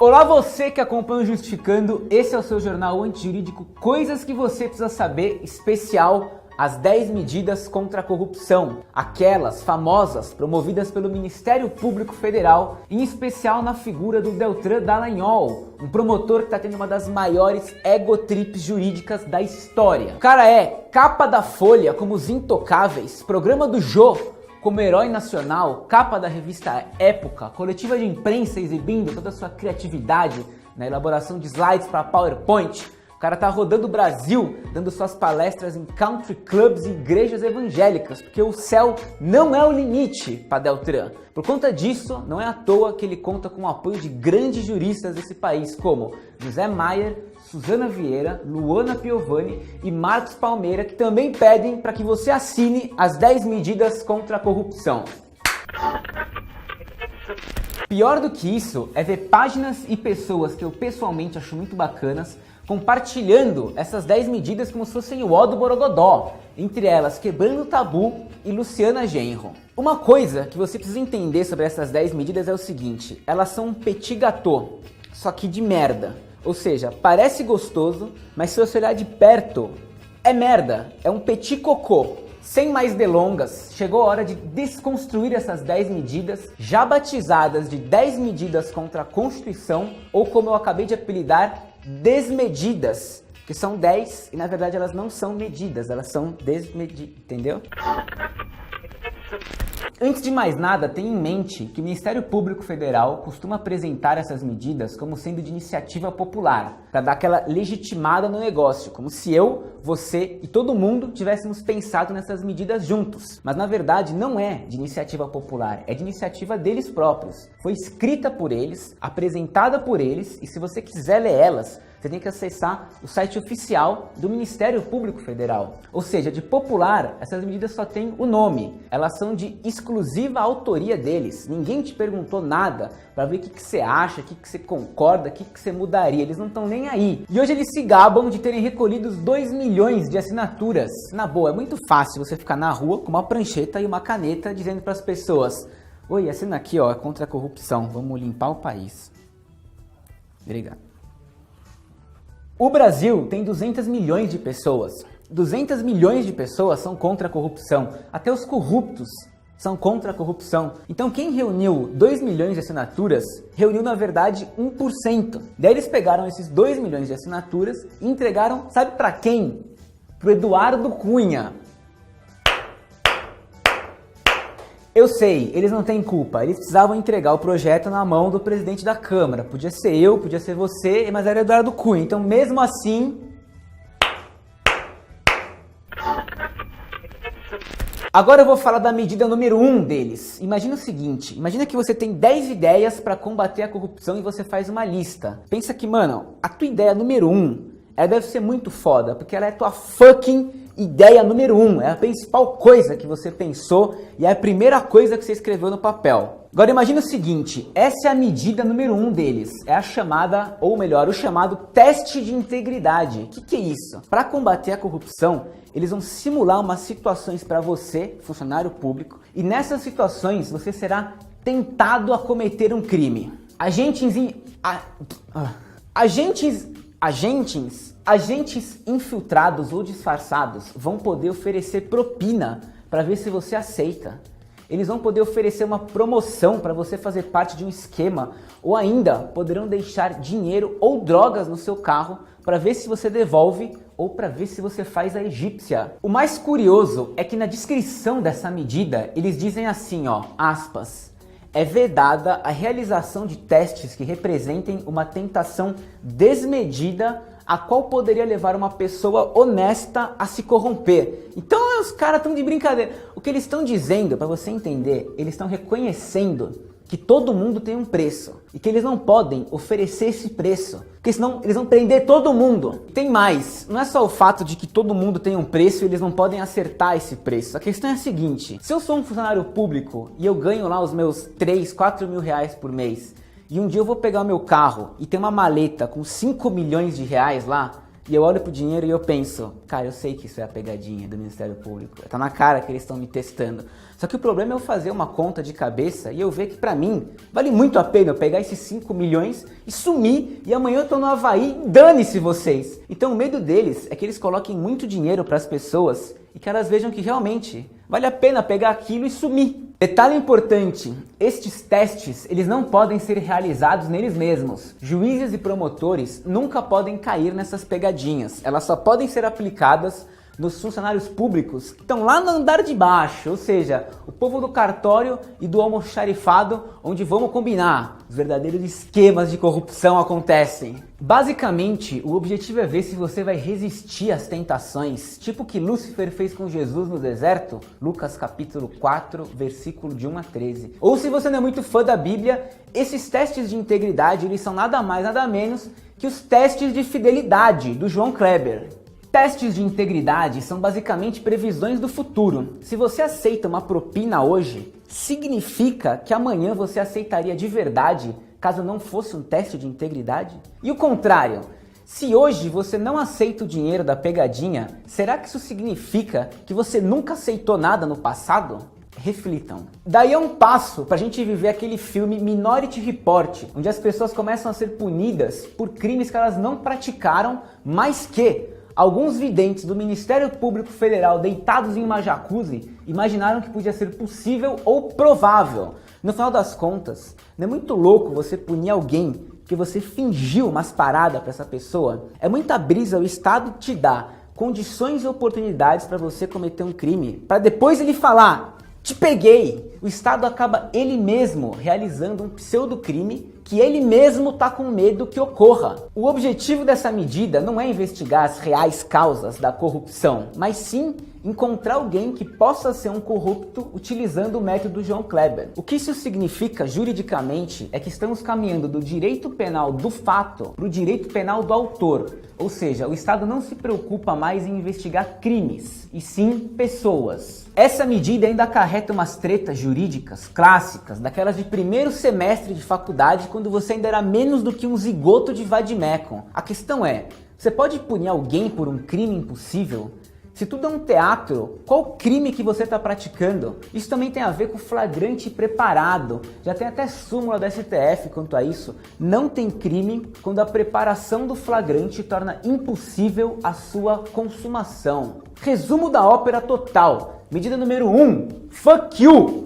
Olá você que acompanha o Justificando, esse é o seu jornal antijurídico Coisas que você precisa saber, especial as 10 medidas contra a corrupção, aquelas famosas promovidas pelo Ministério Público Federal, em especial na figura do Deltan Dallagnol, um promotor que está tendo uma das maiores egotrips jurídicas da história. O cara é capa da Folha como Os Intocáveis, programa do Jô como herói nacional, capa da revista Época, coletiva de imprensa exibindo toda a sua criatividade na elaboração de slides para PowerPoint. O cara tá rodando o Brasil, dando suas palestras em country clubs e igrejas evangélicas, porque o céu não é o limite para Deltan. Por conta disso, não é à toa que ele conta com o apoio de grandes juristas desse país, como José Maier, Suzana Vieira, Luana Piovani e Marcos Palmeira, que também pedem para que você assine as 10 medidas contra a corrupção. Pior do que isso é ver páginas e pessoas que eu pessoalmente acho muito bacanas compartilhando essas 10 medidas como se fossem o ó do Borogodó, entre elas Quebrando o Tabu e Luciana Genro. Uma coisa que você precisa entender sobre essas 10 medidas é o seguinte: elas são um petit gâteau, só que de merda. Ou seja, parece gostoso, mas se você olhar de perto, é merda, é um petit cocô. Sem mais delongas, chegou a hora de desconstruir essas 10 medidas, já batizadas de 10 medidas contra a Constituição, ou como eu acabei de apelidar, desmedidas, que são 10 e na verdade elas não são medidas, elas são desmedidas, entendeu? Antes de mais nada, tenha em mente que o Ministério Público Federal costuma apresentar essas medidas como sendo de iniciativa popular, para dar aquela legitimada no negócio, como se eu, você e todo mundo tivéssemos pensado nessas medidas juntos. Mas na verdade não é de iniciativa popular, é de iniciativa deles próprios. Foi escrita por eles, apresentada por eles, e se você quiser ler elas, você tem que acessar o site oficial do Ministério Público Federal. Ou seja, de popular, essas medidas só têm o nome. Elas são de exclusiva autoria deles. Ninguém te perguntou nada para ver o que você acha, o que você concorda, o que você mudaria. Eles não estão nem aí. E hoje eles se gabam de terem recolhido 2 milhões de assinaturas. Na boa, é muito fácil você ficar na rua com uma prancheta e uma caneta dizendo para as pessoas: oi, assina aqui, ó, é contra a corrupção. Vamos limpar o país. Obrigado. O Brasil tem 200 milhões de pessoas. 200 milhões de pessoas são contra a corrupção. Até os corruptos são contra a corrupção. Então quem reuniu 2 milhões de assinaturas, reuniu na verdade 1%. Daí eles pegaram esses 2 milhões de assinaturas e entregaram, sabe para quem? Pro Eduardo Cunha. Eu sei, eles não têm culpa, eles precisavam entregar o projeto na mão do presidente da Câmara. Podia ser eu, podia ser você, mas era Eduardo Cunha. Então, mesmo assim... Agora eu vou falar da medida número 1 deles. Imagina o seguinte, imagina que você tem 10 ideias para combater a corrupção e você faz uma lista. Pensa que, mano, a tua ideia número 1, ela deve ser muito foda, porque ela é tua fucking ideia número 1, é a principal coisa que você pensou e é a primeira coisa que você escreveu no papel. Agora imagina o seguinte, essa é a medida número 1 deles, é a chamada, ou melhor, o chamado teste de integridade. O que é isso? Para combater a corrupção, eles vão simular umas situações para você, funcionário público, e nessas situações você será tentado a cometer um crime. Agentes infiltrados ou disfarçados vão poder oferecer propina para ver se você aceita. Eles vão poder oferecer uma promoção para você fazer parte de um esquema, ou ainda poderão deixar dinheiro ou drogas no seu carro para ver se você devolve ou para ver se você faz a egípcia. O mais curioso é que na descrição dessa medida eles dizem assim, ó, aspas: é vedada a realização de testes que representem uma tentação desmedida a qual poderia levar uma pessoa honesta a se corromper. Então os caras estão de brincadeira. O que eles estão dizendo, para você entender, eles estão reconhecendo que todo mundo tem um preço e que eles não podem oferecer esse preço, porque senão eles vão prender todo mundo. Tem mais, não é só o fato de que todo mundo tem um preço e eles não podem acertar esse preço. A questão é a seguinte: se eu sou um funcionário público e eu ganho lá os meus 3, 4 mil reais por mês, e um dia eu vou pegar o meu carro e tem uma maleta com 5 milhões de reais lá, E eu olho pro dinheiro e eu penso, cara, eu sei que isso é a pegadinha do Ministério Público. Tá na cara que eles estão me testando. Só que o problema é eu fazer uma conta de cabeça e eu ver que pra mim vale muito a pena eu pegar esses 5 milhões e sumir e amanhã eu tô no Havaí e dane-se vocês. Então o medo deles é que eles coloquem muito dinheiro pras pessoas e que elas vejam que realmente vale a pena pegar aquilo e sumir. Detalhe importante, estes testes eles não podem ser realizados neles mesmos. Juízes e promotores nunca podem cair nessas pegadinhas. Elas só podem ser aplicadas nos funcionários públicos que estão lá no andar de baixo, ou seja, o povo do cartório e do almoxarifado, onde vamos combinar, os verdadeiros esquemas de corrupção acontecem. Basicamente, o objetivo é ver se você vai resistir às tentações, tipo o que Lúcifer fez com Jesus no deserto, Lucas capítulo 4, versículo de 1 a 13. Ou se você não é muito fã da Bíblia, esses testes de integridade eles são nada mais nada menos que os testes de fidelidade do João Kleber. Testes de integridade são basicamente previsões do futuro. Se você aceita uma propina hoje, significa que amanhã você aceitaria de verdade caso não fosse um teste de integridade? E o contrário, se hoje você não aceita o dinheiro da pegadinha, será que isso significa que você nunca aceitou nada no passado? Reflitam. Daí é um passo para a gente viver aquele filme Minority Report, onde as pessoas começam a ser punidas por crimes que elas não praticaram, mas que alguns videntes do Ministério Público Federal deitados em uma jacuzzi imaginaram que podia ser possível ou provável. No final das contas, não é muito louco você punir alguém que você fingiu umas paradas para essa pessoa? É muita brisa o Estado te dar condições e oportunidades para você cometer um crime, para depois ele falar, te peguei. O Estado acaba ele mesmo realizando um pseudo-crime que ele mesmo está com medo que ocorra. O objetivo dessa medida não é investigar as reais causas da corrupção, mas sim encontrar alguém que possa ser um corrupto utilizando o método João Kleber. O que isso significa juridicamente é que estamos caminhando do direito penal do fato para o direito penal do autor. Ou seja, o Estado não se preocupa mais em investigar crimes, e sim pessoas. Essa medida ainda acarreta umas tretas jurídicas clássicas, daquelas de primeiro semestre de faculdade, quando você ainda era menos do que um zigoto de vadimécum. A questão é, você pode punir alguém por um crime impossível? Se tudo é um teatro, qual crime que você está praticando? Isso também tem a ver com flagrante preparado. Já tem até súmula da STF quanto a isso. Não tem crime quando a preparação do flagrante torna impossível a sua consumação. Resumo da ópera total. Medida número 1. Fuck you!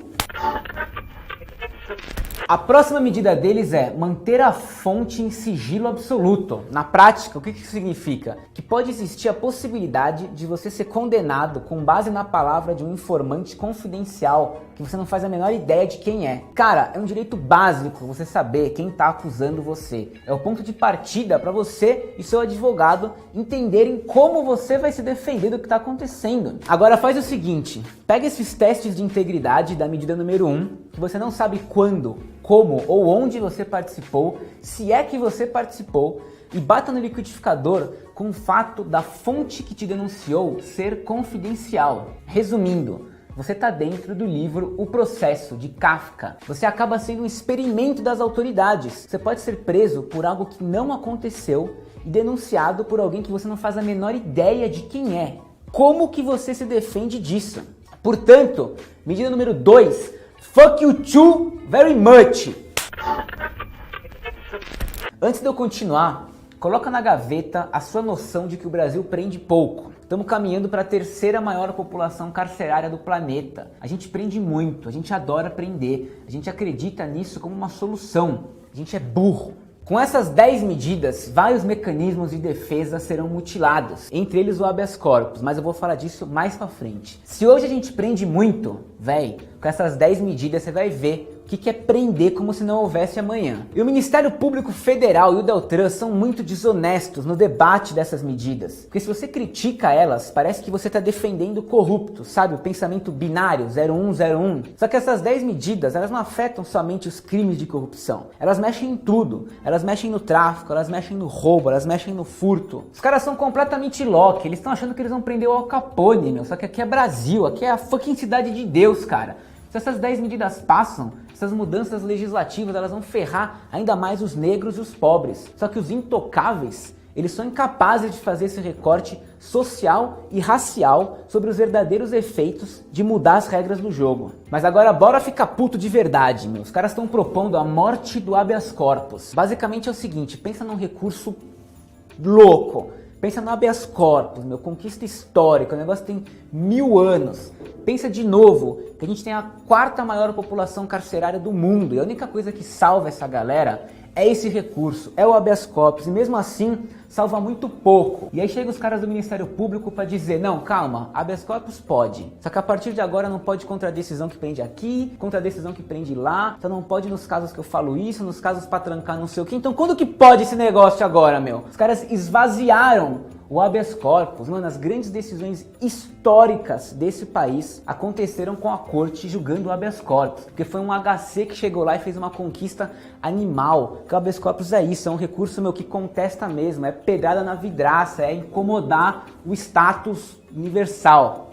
A próxima medida deles é manter a fonte em sigilo absoluto. Na prática, o que isso significa? Que pode existir a possibilidade de você ser condenado com base na palavra de um informante confidencial que você não faz a menor ideia de quem é. Cara, é um direito básico você saber quem está acusando você. É o ponto de partida para você e seu advogado entenderem como você vai se defender do que está acontecendo. Agora faz o seguinte, pega esses testes de integridade da medida número 1, que você não sabe quando, como ou onde você participou, se é que você participou, e bata no liquidificador com o fato da fonte que te denunciou ser confidencial. Resumindo, você está dentro do livro O Processo, de Kafka. Você acaba sendo um experimento das autoridades. Você pode ser preso por algo que não aconteceu e denunciado por alguém que você não faz a menor ideia de quem é. Como que você se defende disso? Portanto, medida número 2, fuck you too very much. Antes de eu continuar, coloca na gaveta a sua noção de que o Brasil prende pouco. Estamos caminhando para a terceira maior população carcerária do planeta. A gente prende muito, a gente adora prender, a gente acredita nisso como uma solução. A gente é burro. Com essas 10 medidas, vários mecanismos de defesa serão mutilados, entre eles o habeas corpus, mas eu vou falar disso mais pra frente. Se hoje a gente prende muito, com essas 10 medidas você vai ver o que é prender como se não houvesse amanhã. E o Ministério Público Federal e o Deltran são muito desonestos no debate dessas medidas. Porque se você critica elas, parece que você está defendendo o corrupto, sabe? O pensamento binário, 0101. Só que essas 10 medidas, elas não afetam somente os crimes de corrupção. Elas mexem em tudo. Elas mexem no tráfico, elas mexem no roubo, elas mexem no furto. Os caras são completamente loucos. Eles estão achando que eles vão prender o Al Capone, meu. Só que aqui é Brasil, aqui é a fucking cidade de Deus, cara. Se essas 10 medidas passam, essas mudanças legislativas elas vão ferrar ainda mais os negros e os pobres. Só que os intocáveis, Eles são incapazes de fazer esse recorte social e racial sobre os verdadeiros efeitos de mudar as regras do jogo. Mas agora bora ficar puto de verdade, meu. Os caras estão propondo a morte do habeas corpus. Basicamente é o seguinte, pensa num recurso louco. Pensa no habeas corpus, meu, conquista histórica, o negócio tem 1000 anos. Pensa de novo que a gente tem a 4ª maior população carcerária do mundo e a única coisa que salva essa galera é esse recurso, é o habeas corpus, e mesmo assim salva muito pouco. E aí chegam os caras do Ministério Público para dizer, não, calma, habeas corpus pode, só que a partir de agora não pode contra a decisão que prende aqui, contra a decisão que prende lá, então não pode nos casos que eu falo isso, nos casos para trancar não sei o que, então quando que pode esse negócio agora, meu? Os caras esvaziaram o habeas corpus. Mano, as grandes decisões históricas desse país aconteceram com a corte julgando o habeas corpus, porque foi um HC que chegou lá e fez uma conquista animal. Porque o habeas corpus é isso, é um recurso, meu, que contesta mesmo, é pedrada na vidraça, é incomodar o status universal.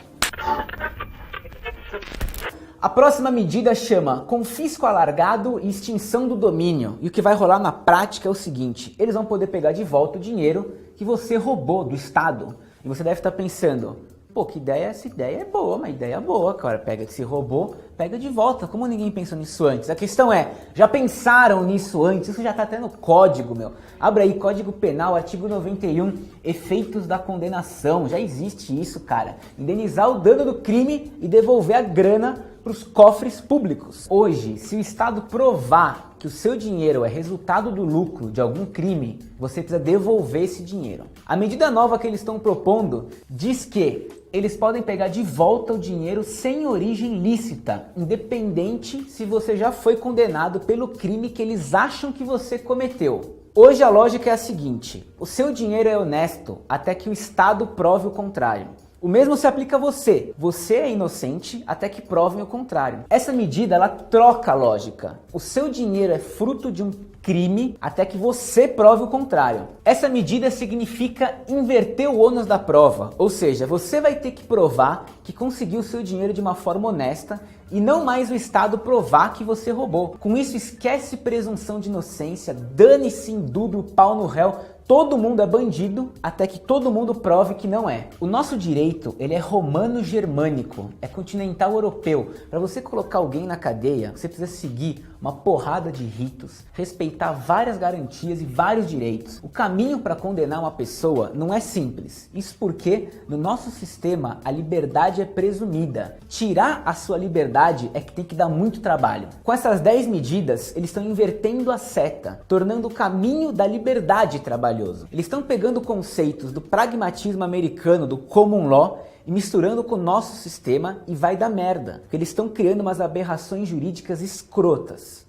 A próxima medida chama confisco alargado e extinção do domínio. E o que vai rolar na prática é o seguinte, eles vão poder pegar de volta o dinheiro que você roubou do Estado. E você deve estar pensando, pô, que ideia, essa ideia é boa, uma ideia boa, cara, pega que se roubou, pega de volta. Como ninguém pensou nisso antes? A questão é, já pensaram nisso antes? Isso já tá até no código, meu. Abre aí, Código Penal, artigo 91, efeitos da condenação. Já existe isso, cara. Indenizar o dano do crime e devolver a grana para os cofres públicos. Hoje, se o Estado provar que o seu dinheiro é resultado do lucro de algum crime, você precisa devolver esse dinheiro. A medida nova que eles estão propondo diz que eles podem pegar de volta o dinheiro sem origem lícita, independente se você já foi condenado pelo crime que eles acham que você cometeu. Hoje a lógica é a seguinte, o seu dinheiro é honesto até que o Estado prove o contrário. O mesmo se aplica a você. Você é inocente até que provem o contrário. Essa medida, ela troca a lógica. O seu dinheiro é fruto de um crime até que você prove o contrário. Essa medida significa inverter o ônus da prova. Ou seja, você vai ter que provar que conseguiu o seu dinheiro de uma forma honesta e não mais o Estado provar que você roubou. Com isso, esquece presunção de inocência, dane-se indúbio, pau no réu. Todo mundo é bandido até que todo mundo prove que não é. O nosso direito, ele é romano-germânico, é continental europeu. Para você colocar alguém na cadeia, você precisa seguir uma porrada de ritos, respeitar várias garantias e vários direitos. O caminho para condenar uma pessoa não é simples. Isso porque no nosso sistema a liberdade é presumida. Tirar a sua liberdade é que tem que dar muito trabalho. Com essas 10 medidas, eles estão invertendo a seta, tornando o caminho da liberdade trabalhoso. Eles estão pegando conceitos do pragmatismo americano, do common law, e misturando com o nosso sistema e vai dar merda. Porque eles estão criando umas aberrações jurídicas escrotas.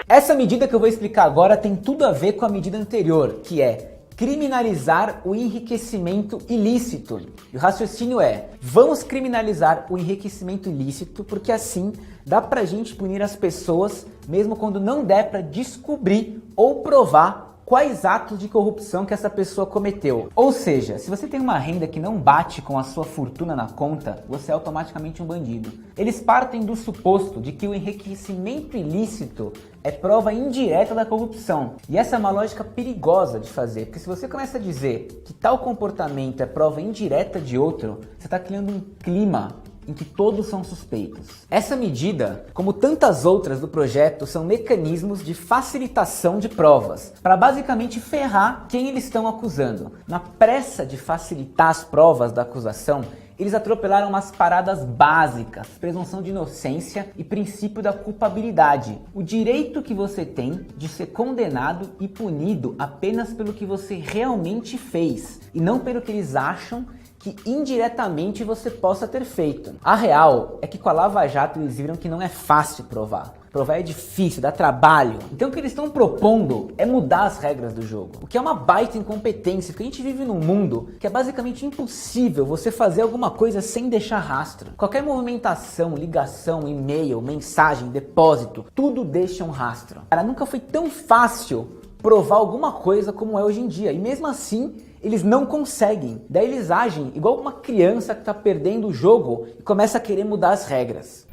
Essa medida que eu vou explicar agora tem tudo a ver com a medida anterior, que é criminalizar o enriquecimento ilícito. E o raciocínio é, vamos criminalizar o enriquecimento ilícito porque assim dá pra gente punir as pessoas mesmo quando não der pra descobrir ou provar quais atos de corrupção que essa pessoa cometeu. Ou seja, se você tem uma renda que não bate com a sua fortuna na conta, você é automaticamente um bandido. Eles partem do suposto de que o enriquecimento ilícito é prova indireta da corrupção. E essa é uma lógica perigosa de fazer, porque se você começa a dizer que tal comportamento é prova indireta de outro, você está criando um clima em que todos são suspeitos. Essa medida, como tantas outras do projeto, são mecanismos de facilitação de provas, para basicamente ferrar quem eles estão acusando. Na pressa de facilitar as provas da acusação, eles atropelaram umas paradas básicas, presunção de inocência e princípio da culpabilidade. O direito que você tem de ser condenado e punido apenas pelo que você realmente fez, e não pelo que eles acham que indiretamente você possa ter feito. A real é que com a Lava Jato eles viram que não é fácil provar. Provar é difícil, dá trabalho. Então o que eles estão propondo é mudar as regras do jogo, o que é uma baita incompetência, porque a gente vive num mundo que é basicamente impossível você fazer alguma coisa sem deixar rastro. Qualquer movimentação, ligação, e-mail, mensagem, depósito, tudo deixa um rastro. Cara, nunca foi tão fácil provar alguma coisa como é hoje em dia, e mesmo assim eles não conseguem. Daí eles agem igual uma criança que está perdendo o jogo e começa a querer mudar as regras.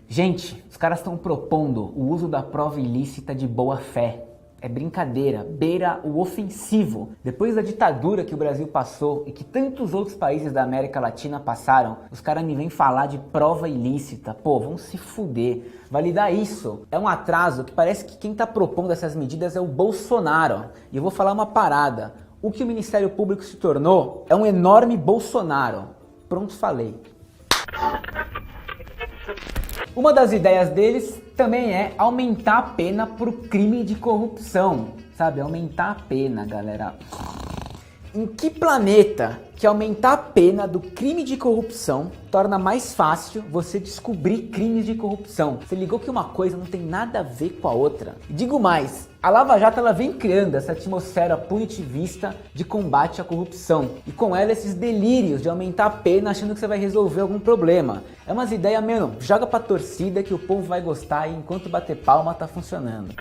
Gente, os caras estão propondo o uso da prova ilícita de boa fé. É brincadeira, beira o ofensivo. Depois da ditadura que o Brasil passou e que tantos outros países da América Latina passaram, os caras me vêm falar de prova ilícita. Pô, vão se fuder. Validar isso é um atraso que parece que quem tá propondo essas medidas é o Bolsonaro. E eu vou falar uma parada. O que o Ministério Público se tornou é um enorme Bolsonaro. Pronto, falei. Uma das ideias deles também é aumentar a pena por crime de corrupção, sabe? Aumentar a pena, galera. Em que planeta que aumentar a pena do crime de corrupção torna mais fácil você descobrir crimes de corrupção? Você ligou que uma coisa não tem nada a ver com a outra? Digo mais, a Lava Jato ela vem criando essa atmosfera punitivista de combate à corrupção e com ela esses delírios de aumentar a pena achando que você vai resolver algum problema. É umas ideias, mano, joga pra torcida que o povo vai gostar e enquanto bater palma tá funcionando.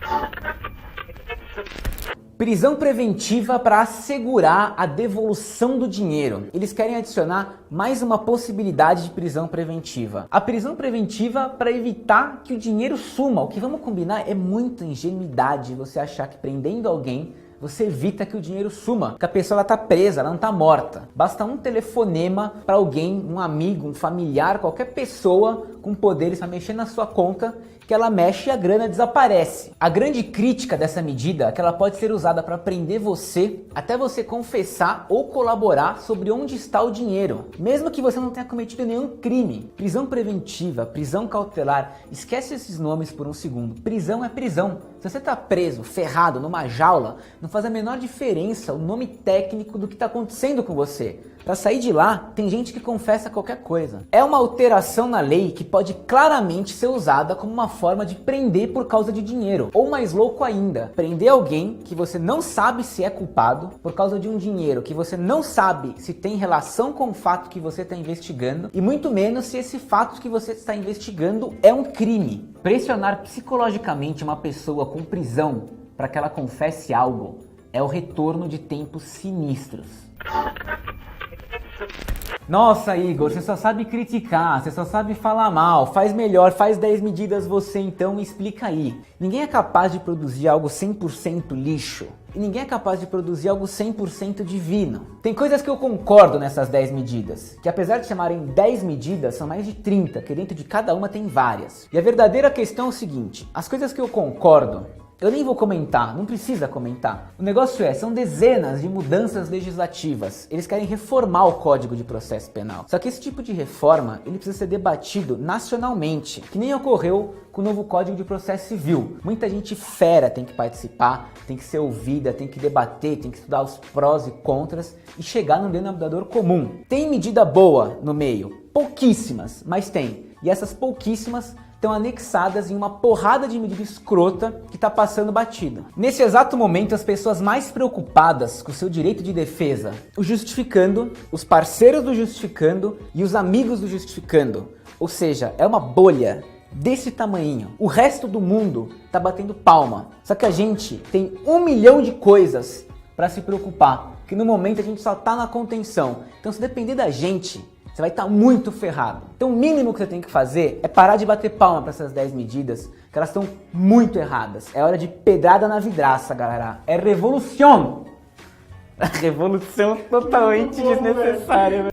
Prisão preventiva para assegurar a devolução do dinheiro. Eles querem adicionar mais uma possibilidade de prisão preventiva. A prisão preventiva para evitar que o dinheiro suma. O que vamos combinar é muita ingenuidade você achar que prendendo alguém você evita que o dinheiro suma, que a pessoa está presa, ela não está morta. Basta um telefonema para alguém, um amigo, um familiar, qualquer pessoa com poderes para mexer na sua conta, que ela mexe e a grana desaparece. A grande crítica dessa medida é que ela pode ser usada para prender você até você confessar ou colaborar sobre onde está o dinheiro, mesmo que você não tenha cometido nenhum crime. Prisão preventiva, prisão cautelar, esquece esses nomes por um segundo. Prisão é prisão. Se você está preso, ferrado, numa jaula, não faz a menor diferença o nome técnico do que está acontecendo com você. Para sair de lá, tem gente que confessa qualquer coisa. É uma alteração na lei que pode claramente ser usada como uma forma de prender por causa de dinheiro. Ou mais louco ainda, prender alguém que você não sabe se é culpado por causa de um dinheiro que você não sabe se tem relação com o fato que você está investigando e muito menos se esse fato que você está investigando é um crime. Pressionar psicologicamente uma pessoa com prisão para que ela confesse algo é o retorno de tempos sinistros. Nossa, Igor, você só sabe criticar, você só sabe falar mal, faz melhor, faz 10 medidas você então, me explica aí. Ninguém é capaz de produzir algo 100% lixo e ninguém é capaz de produzir algo 100% divino. Tem coisas que eu concordo nessas 10 medidas, que apesar de chamarem 10 medidas, são mais de 30, que dentro de cada uma tem várias. E a verdadeira questão é o seguinte, as coisas que eu concordo, eu nem vou comentar, não precisa comentar. O negócio são dezenas de mudanças legislativas. Eles querem reformar o Código de Processo Penal. Só que esse tipo de reforma, ele precisa ser debatido nacionalmente, que nem ocorreu com o novo Código de Processo Civil. Muita gente fera tem que participar, tem que ser ouvida, tem que debater, tem que estudar os prós e contras e chegar num denominador comum. Tem medida boa no meio, pouquíssimas, mas tem. E essas pouquíssimas estão anexadas em uma porrada de medida escrota que está passando batida. Nesse exato momento, as pessoas mais preocupadas com o seu direito de defesa, o justificando, os parceiros do justificando e os amigos do justificando. Ou seja, é uma bolha desse tamanhinho. O resto do mundo está batendo palma. Só que a gente tem 1 milhão de coisas para se preocupar, que no momento a gente só está na contenção. Então, se depender da gente, você vai estar muito ferrado. Então o mínimo que você tem que fazer é parar de bater palma para essas 10 medidas, que elas estão muito erradas. É hora de pedrada na vidraça, galera. É revolução! Revolução totalmente desnecessária.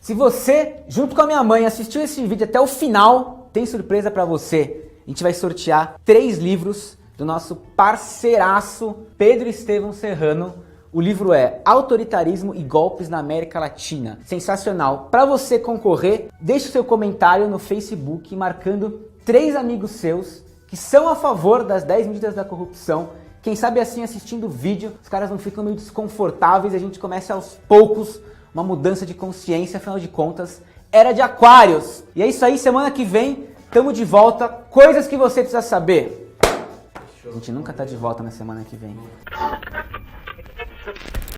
Se você, junto com a minha mãe, assistiu esse vídeo até o final, tem surpresa para você. A gente vai sortear 3 livros do nosso parceiraço Pedro Estevão Serrano. O livro é Autoritarismo e Golpes na América Latina. Sensacional. Para você concorrer, deixe o seu comentário no Facebook marcando 3 amigos seus que são a favor das 10 medidas da corrupção. Quem sabe assim, assistindo o vídeo, os caras não ficam meio desconfortáveis e a gente começa aos poucos uma mudança de consciência, afinal de contas, era de Aquários. E é isso aí, semana que vem, tamo de volta. Coisas que você precisa saber. A gente nunca tá de volta na semana que vem.